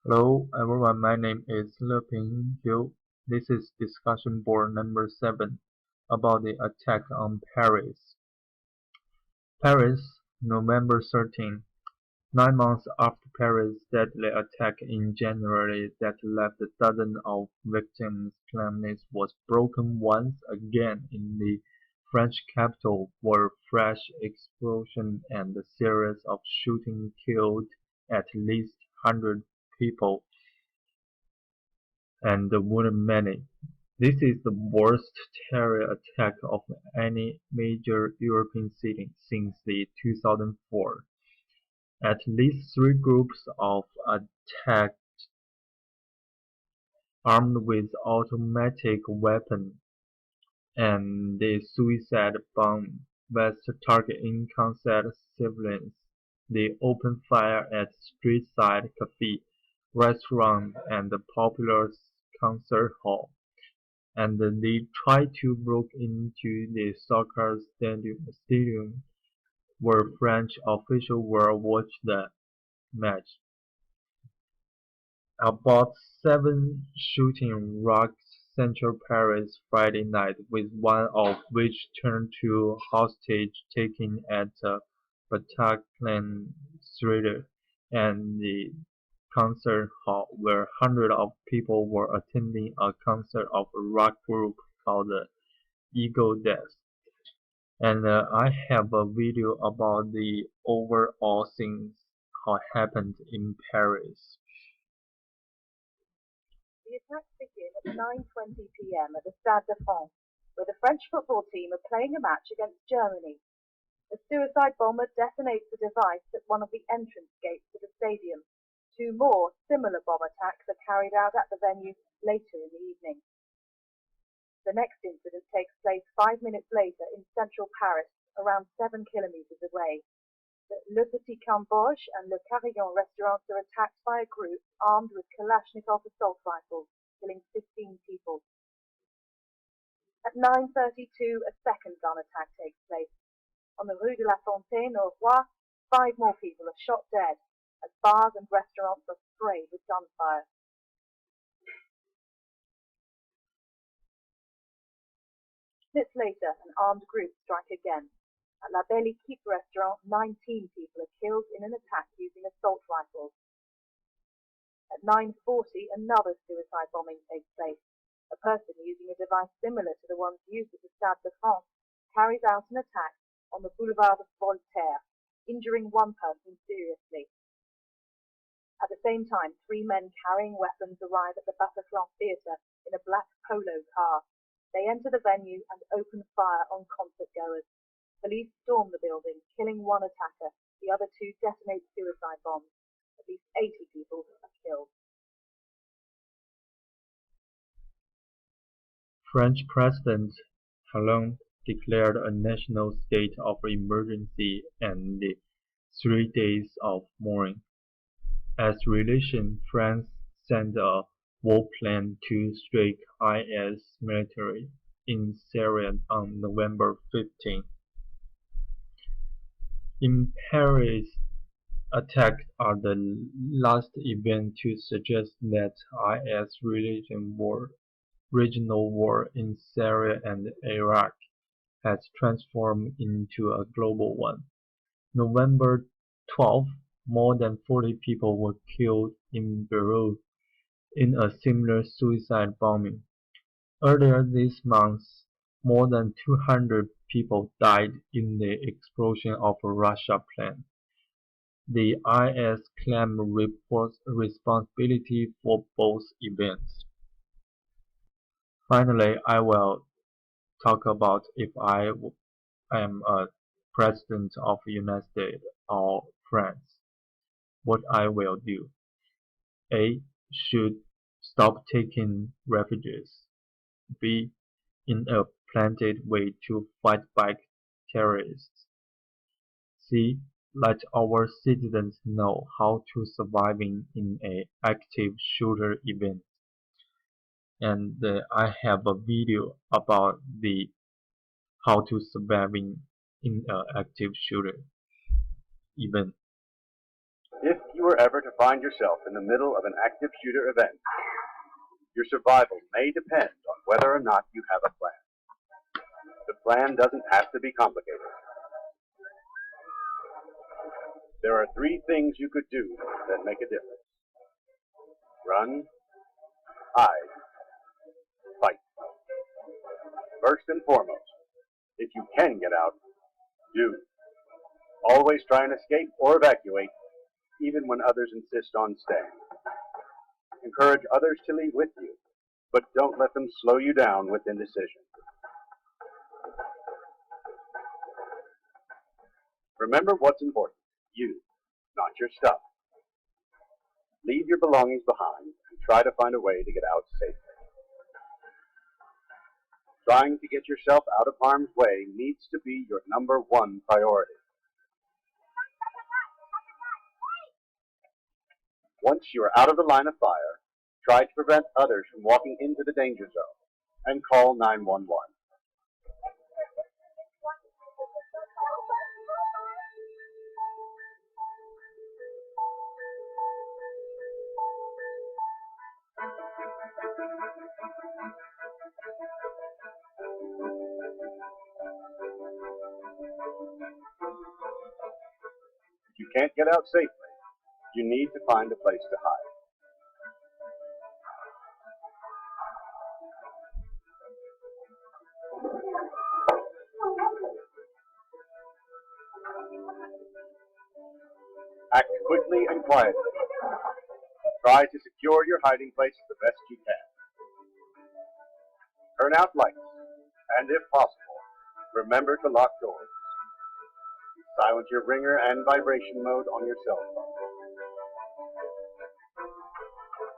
Hello everyone, my name is Leping Hu. This is discussion board number 7 about the attack on Paris. Paris, November 13. 9 months after Paris' deadly attack in January that left dozens of victims, calmness was broken once again in the French capital, where fresh explosions and a series of shootings killed at least 100 people and wounded many. This is the worst terror attack of any major European city since the 2004. At least 3 groups of attacked armed with automatic weapons and the suicide bomb was targeting concert civilians. They opened fire at street-side cafe, restaurant and popular concert hall, and they tried to break into the soccer stadium where French officials were watching the match. About 7 shootings rocked central Paris Friday night, with one of which turned to hostage-taking at the Bataclan Theatre and the concert hall, where hundreds of people were attending a concert of a rock group called the Eagle Death. And I have a video about the overall things how happened in Paris. The attacks begin at 9:20 p.m. at the Stade de France, where the French football team are playing a match against Germany. A suicide bomber detonates a device at one of the entrance gates to the stadium. 2 more similar bomb attacks are carried out at the venue later in the evening. The next incident takes place 5 minutes later in central Paris, around 7 kilometers away. The Le Petit Cambodge and Le Carillon restaurants are attacked by a group armed with Kalashnikov assault rifles, killing 15 people. At 9:32, a second gun attack takes place. On the Rue de la Fontaine au Roi, 5 more people are shot dead as bars and restaurants are sprayed with gunfire. Minutes later, an armed group strike again. At La Belle Équipe restaurant, 19 people are killed in an attack using assault rifles. At 9:40, another suicide bombing takes place. A person using a device similar to the ones used at the Stade de France carries out an attack on the Boulevard of Voltaire, injuring one person seriously. At the same time, 3 men carrying weapons arrive at the Bataclan Theatre in a black polo car. They enter the venue and open fire on concert-goers. Police storm the building, killing 1 attacker. The other 2 detonate suicide bombs. At least 80 people are killed. French President Hollande declared a national state of emergency and 3 days of mourning. As relation, France sent a war plan to strike IS military in Syria on November 15. In Paris, attacks are the last event to suggest that IS regional war in Syria and Iraq has transformed into a global one. November 12, more than 40 people were killed in Beirut in a similar suicide bombing. Earlier this month, more than 200 people died in the explosion of a Russia plane. The IS claimed responsibility for both events. Finally, I will talk about if I am a president of the United States or France, what I will do. A. Should stop taking refugees. B. In a planned way to fight back terrorists. C. Let our citizens know how to survive in an active shooter event. And I have a video about the how to survive in an active shooter event. If you you were ever to find yourself in the middle of an active shooter event, your survival may depend on whether or not you have a plan. The plan doesn't have to be complicated. There are 3 things you could do that make a difference. Run, hide, fight. First and foremost, if you can get out, do. Always try and escape or evacuate, even when others insist on staying. Encourage others to leave with you, but don't let them slow you down with indecision. Remember what's important, you, not your stuff. Leave your belongings behind and try to find a way to get out safely. Trying to get yourself out of harm's way needs to be your number 1 priority. Once you are out of the line of fire, try to prevent others from walking into the danger zone and call 911. If you can't get out safely, you need to find a place to hide. Act quickly and quietly. Try to secure your hiding place the best you can. Turn out lights, and if possible, remember to lock doors. Silence your ringer and vibration mode on your cell phone.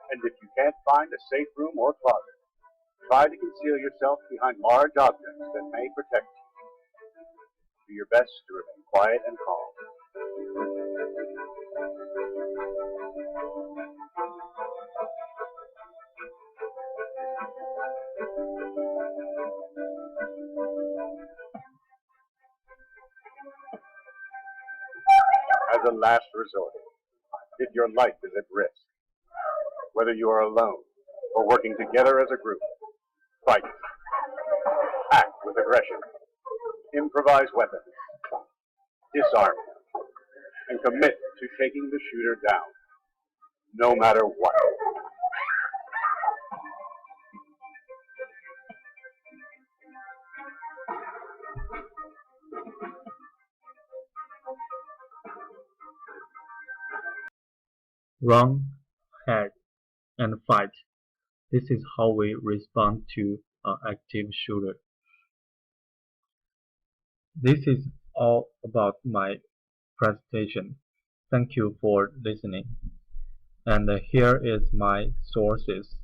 And if you can't find a safe room or closet, try to conceal yourself behind large objects that may protect you. Do your best to remain quiet and calm. As a last resort, if your life is at risk, whether you are alone or working together as a group, fight. Act with aggression. Improvise weapons. Disarm them. And commit to taking the shooter down, no matter what. Run, hide, and fight. This is how we respond to an active shooter. This is all about my presentation. Thank you for listening. And here is my sources.